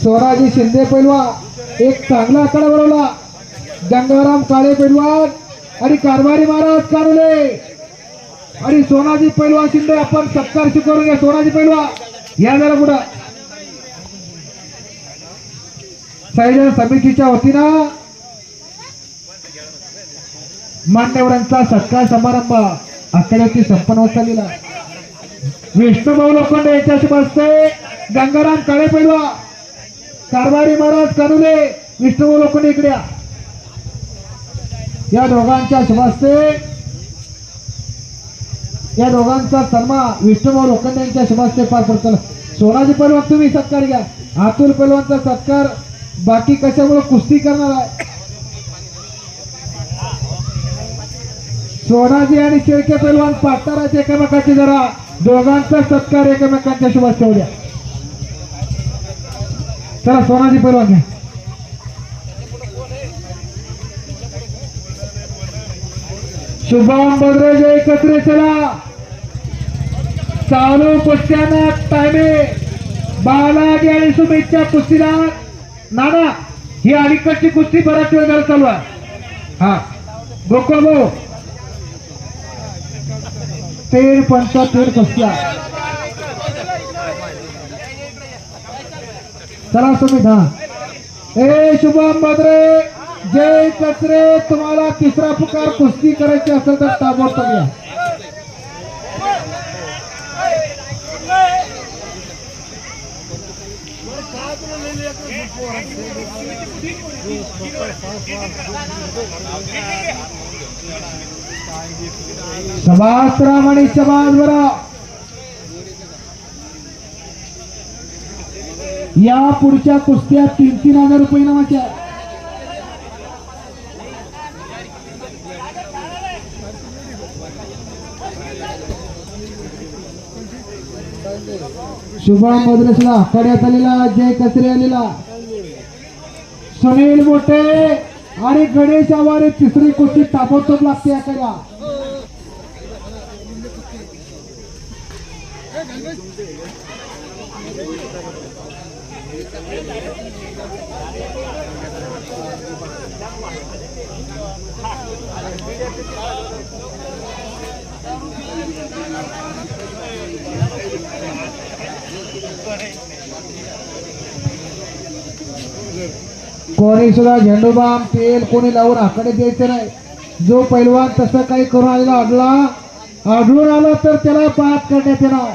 स्वराजी शिंदे पैलवान एक चांगला आकडा बनवला. गंगाराम काळे पैलवान आणि कारभारी महाराज कारुले आणि सोनाजी पैलवान शिंदे आपण सत्कार स्वीकारून घ्या. सोनाजी पैलवान या जरा पुढं. संयोजन समितीच्या वतीनं मान्यवरांचा सत्कार समारंभ आखाड्याची संपन्न होत चाललेला. विष्णुभाऊ लोखंडे यांच्या शुभ हस्ते गंगाराम काळे पैलवान कारभारी महाराज कारुले विष्णुभाऊ लोखंडे इकडे या दोघांच्या शुभ हस्ते या दोघांचा सन्मान विष्णुभाऊ लोखंडे यांच्या शुभ हस्ते पार पडतो. सोनाजी पैलवान तुम्ही सत्कार घ्या. अतुल पैलवानचा सत्कार बाकी कशामुळे कुस्ती करणार आहे. सोनाजी आणि शेळके पैलवान पाटणाराचे एकमेकांचे जरा दोघांचा सत्कार एकमेकांच्या शुभ हस्ते होऊ द्या. चला सोनाजी पैलवान घ्या. शुभम बद्रे जय कचरे. चला चालू कुस्त्यांना टायमिंग बालाजी आणि सुमितच्या कुस्तीला नाना ही अलीकडची कुस्ती बराच वेळ झाला चालू आहे. हा गोकुळ भाऊ 13-15 कुस्त्या. चला सुमित. हा ए शुभम बद्रे जय कचरे तुम्हाला तिसरा पुकार कुस्ती करायची असेल तर ताबडतोब या. शबास राम आणि शबास बरा. या पुढच्या कुस्त्या 3,000 रुपये नावाच्या. शुभम मद्रेसला आखाड्यात आलेला जय कचरे आलेला सुनील मोठे आणि गणेश आवारे तिसरी कुस्ती ताबडतोब लागते आखाड्या. कोणी सुद्धा झेंडूबाम तेल कोणी लावून आकडे द्यायचे नाही. जो पैलवान तसं काही करून आलेला आढळून आला तर त्याला बाद करण्यात येणार.